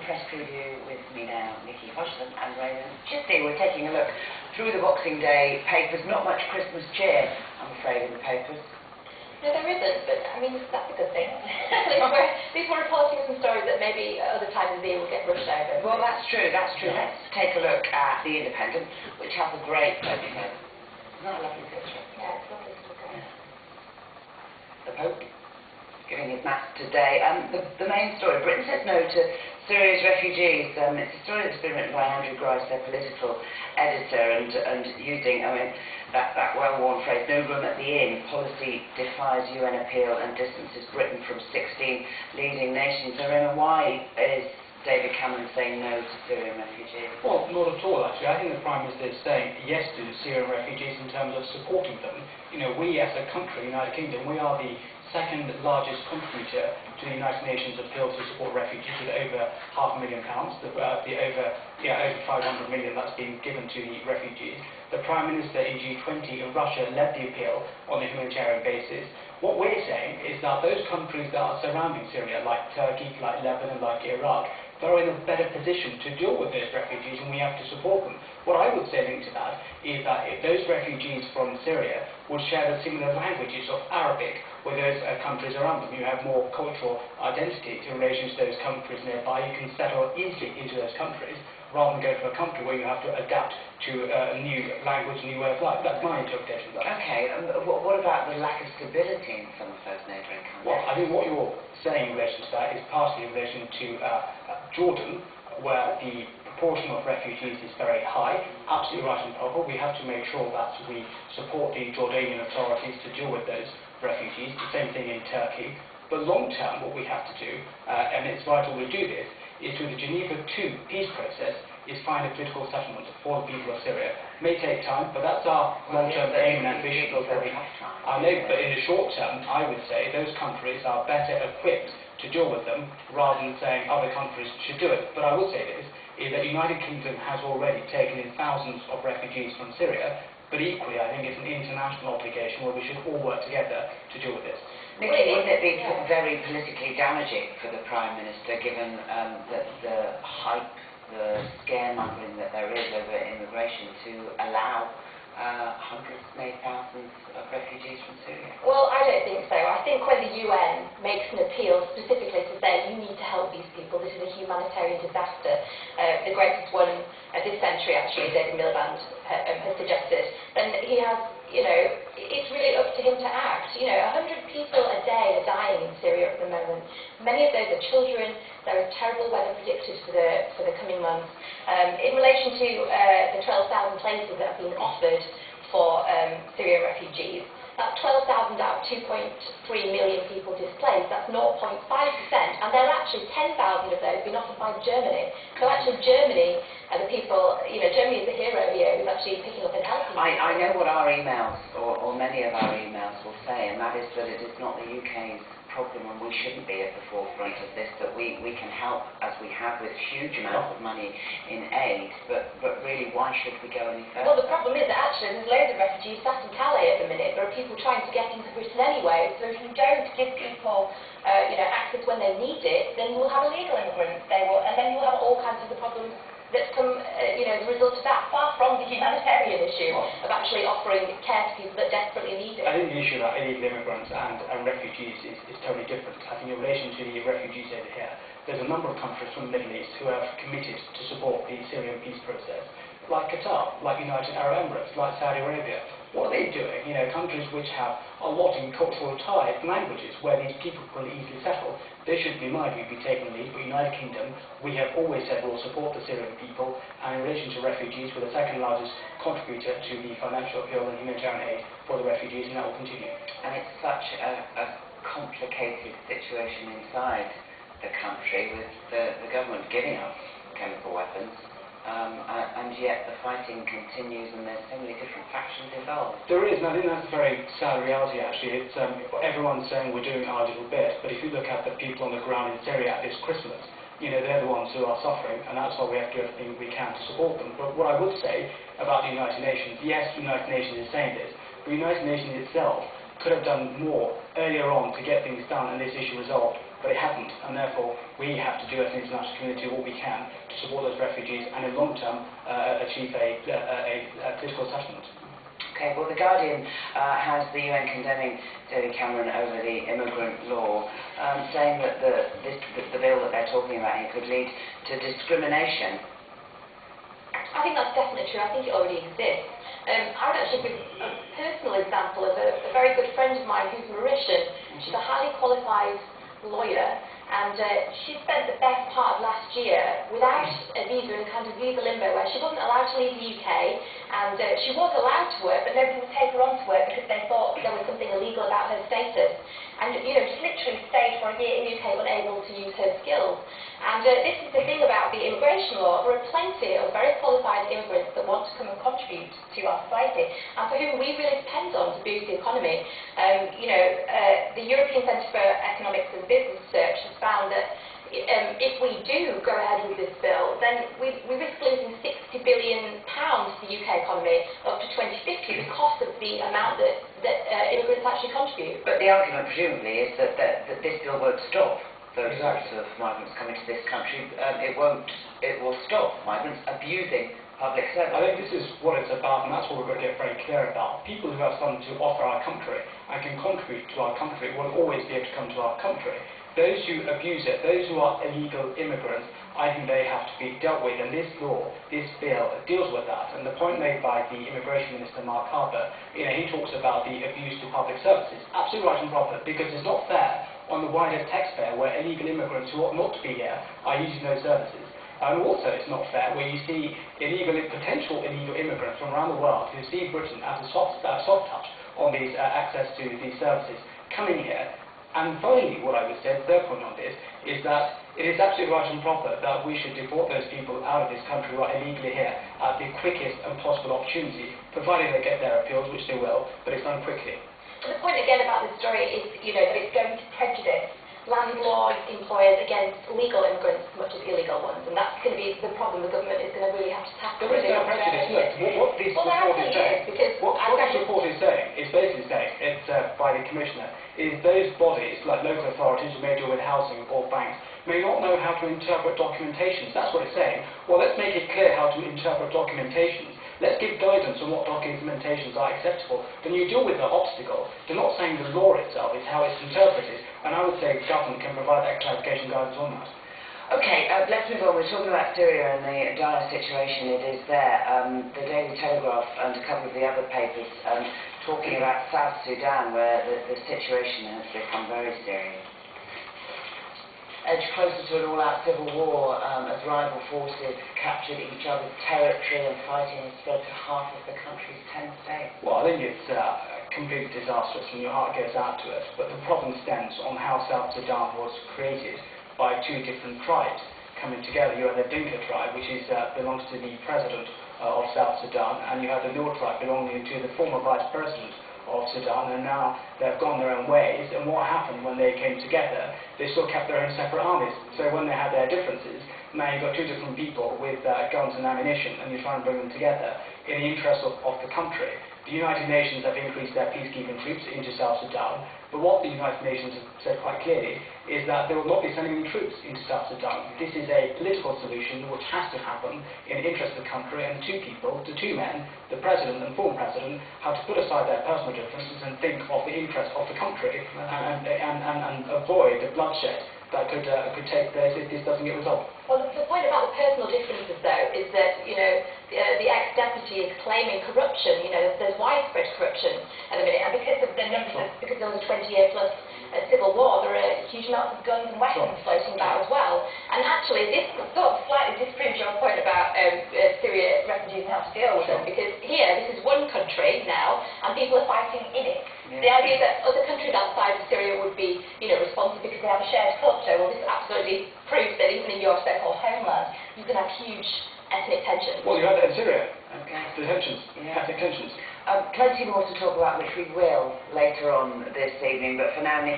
press preview with me now, Nikki Hodgson and Rehman. Chishti, we're taking a look through the Boxing Day papers. Not much Christmas cheer, I'm afraid, in the papers. No, there isn't, but I mean, that's a good thing. These were reporting some stories that maybe at other times of the year will get brushed over. Well, that's true, that's true. Let's take a look at The Independent, which has a great photo. Isn't that a lovely picture? Yeah, it's lovely to look at. The Pope giving his mass today. The main story, Britain says no to Syria's refugees. It's a story that's been written by Andrew Grice, their political editor, and using, that well-worn phrase, no room at the inn. Policy defies UN appeal and distances Britain from 16 leading nations. So, Rehman, why is David Cameron saying no to Syrian refugees? Well, not at all, actually. I think the Prime Minister is saying yes to Syrian refugees in terms of supporting them. You know, we as a country, United Kingdom, we are the second largest contributor to the United Nations appeal to support refugees, with over £500,000, over 500 million that's been given to the refugees. The Prime Minister in G20 in Russia led the appeal on a humanitarian basis. What we're saying is that those countries that are surrounding Syria, like Turkey, like Lebanon, like Iraq, they're in a better position to deal with those refugees, and we have to support them. What I would say linked to that is that if those refugees from Syria would share the similar languages of Arabic with those countries around them, you have more cultural identity in relation to those countries nearby. You can settle easily into those countries, rather than go to a country where you have to adapt to a new language, new way of life. That's my interpretation of that. Okay, what about the lack of stability in some of those neighbouring countries? Well, I think what you're saying in relation to that is partially in relation to Jordan, where the proportion of refugees is very high. Absolutely right and proper. We have to make sure that we support the Jordanian authorities to deal with those refugees. The same thing in Turkey. But long term, what we have to do, and it's vital we do this, is through the Geneva II peace process, is find a political settlement for the people of Syria. It may take time, but that's our long-term aim and ambition. I know, but in the short term, I would say those countries are better equipped to deal with them, rather than saying other countries should do it. But I would say this, is that the United Kingdom has already taken in thousands of refugees from Syria, but equally I think it's an international obligation where we should all work together to deal with this. Nikki, wouldn't it be very politically damaging for the Prime Minister, given the hype, the scaremongering that there is over immigration, to allow hundreds, maybe thousands of refugees from Syria? Well, I don't think so. I think when the UN makes an appeal specifically to say you need to help these people, this is a humanitarian disaster, the greatest one of this century, actually, David Miliband has suggested, then he has, it's really up to him to act. 100 people a day are dying in Syria at the moment. Many of those are children. There is terrible weather predicted for the coming months. In relation to the 12,000 places that have been offered for Syrian refugees, that's 12,000 out of 2.3 million people displaced. That's 0.5%, and there are actually 10,000 of those been offered by Germany. So actually Germany are the people, Germany is the hero here who's actually picking up and helping. I know what our emails, or many of our emails will say, and that is that it is not the UK's problem, and we shouldn't be at the forefront of this, that we can help, as we have, with huge amounts of money in aid, but really, why should we go any further? Well, the problem is that actually there's loads of refugees sat in Calais at the minute. There are people trying to get into Britain anyway, so if you don't give people access when they need it, then we'll have illegal immigrants, and then you'll have all kinds of the problems that come, as a result of that, far from the humanitarian issue of actually offering care to people that desperately need it. I think the issue about illegal immigrants and refugees is totally different. I think in relation to the refugees over here, there's a number of countries from the Middle East who have committed to support the Syrian peace process, like Qatar, like United Arab Emirates, like Saudi Arabia. What are they doing? Countries which have a lot in cultural ties, languages, where these people can easily settle. They should, in my view, be taking lead. But United Kingdom, we have always said we'll support the Syrian people, and in relation to refugees, we're the second largest contributor to the financial appeal and humanitarian aid for the refugees, and that will continue. And it's such a complicated situation inside the country, with the government giving us chemical weapons, and yet the fighting continues, and there's so many different factions involved. There is, and I think that's a very sad reality, actually. It's everyone's saying we're doing our little bit, but if you look at the people on the ground in Syria at this Christmas, they're the ones who are suffering, and that's why we have to do everything we can to support them. But what I would say about the United Nations, yes, the United Nations is saying this, but the United Nations itself could have done more earlier on to get things done and this issue resolved but it hasn't, and therefore we have to do as an international community what we can to support those refugees and in long term achieve a political settlement. Okay, well, The Guardian has the UN condemning David Cameron over the immigrant law, saying that the bill that they're talking about here could lead to discrimination. I think that's definitely true. I think it already exists. I would actually give a personal example of a very good friend of mine who's Mauritian. She's a highly qualified lawyer, and she spent the best part of last year without a visa, in a kind of visa limbo, where she wasn't allowed to leave the UK, and she was allowed to work, but nobody would take her on to work because they thought there was something illegal about her status. And just literally stayed for a year in the UK unable to use her skills. And this is the thing about the immigration law. There are plenty of very qualified immigrants that want to come and contribute to our society, and for whom we really depend on to boost the economy. The European Centre for Economics and Business Research has found that if we do go ahead with this bill, then we risk losing £60 billion to the UK economy up to 2050 because of the amount that immigrants actually contribute. But the argument, presumably, is that this bill won't stop those sorts of migrants coming to this country. It will stop migrants abusing public service. I think this is what it's about, and that's what we've got to get very clear about. People who have something to offer our country and can contribute to our country will always be able to come to our country. Those who abuse it, those who are illegal immigrants, I think they have to be dealt with, and this law, this bill, deals with that. And the point made by the Immigration Minister, Mark Harper, he talks about the abuse to public services. Absolutely right and proper, because it's not fair on the wider taxpayer where illegal immigrants who ought not to be here are using those services. And also it's not fair where you see potential illegal immigrants from around the world who see Britain as a soft touch on these access to these services coming here. And finally, what I would say, the third point on this, is that it is absolutely right and proper that we should deport those people out of this country who are illegally here at the quickest and possible opportunity, provided they get their appeals, which they will, but it's done quickly. The point again about this story is, that it's going to prejudice landlords, employers against legal immigrants as much as illegal ones, and that's going to be the problem the government is going to really have to tackle. There is no prejudice. Look, what this report is saying, what this report is saying, is basically saying, it's by the Commissioner, is those bodies, like local authorities who may deal with housing or banks, may not know how to interpret documentations. That's what it's saying. Well, let's make it clear how to interpret documentations. Let's give guidance on what documentations are acceptable. Then you deal with the obstacle. They're not saying the law itself, it's how it's interpreted. And I would say government can provide that clarification guidance on that. Okay, let's move on. We're talking about Syria and the dire situation it is there. The Daily Telegraph and a couple of the other papers talking about South Sudan, where the situation has become very serious. Edge closer to an all-out civil war as rival forces captured each other's territory and fighting has spread to half of the country's 10 states. Well, I think it's completely disastrous and your heart goes out to it, but the problem stems on how South Sudan was created by two different tribes coming together. You have the Dinka tribe, which belongs to the president of South Sudan, and you have the Nuer tribe belonging to the former vice president of Sudan, and now they've gone their own ways. And what happened when they came together, they still kept their own separate armies. So when they had their differences, now you've got two different people with guns and ammunition, and you're trying to bring them together in the interest of the country. The United Nations have increased their peacekeeping troops into South Sudan, but what the United Nations have said quite clearly is that they will not be sending any troops into South Sudan. This is a political solution which has to happen in the interest of the country, and two people, the two men, the president and former president, have to put aside their personal differences and think of the interest of the country and avoid the bloodshed that could take place if this doesn't get resolved. Well, the point about the personal differences, though, is that, the ex-deputy is claiming corruption. There's widespread corruption at the minute, and because of the numbers, because there was a 20-year plus civil war, there are huge amounts of guns and weapons floating about as well. And actually, this sort of slightly disproves your point about Syria refugees and how to deal with them, because here, this is one country now, and people are fighting in it. Yeah. The idea that other countries outside of Syria would be, responsible because they have a shared culture, well, this absolutely proves that even in your so-called homeland, you can have huge ethnic tensions. Well, you had that in Syria. Okay. The tensions, ethnic tensions. Plenty more to talk about, which we will later on this evening, but for now, Nick.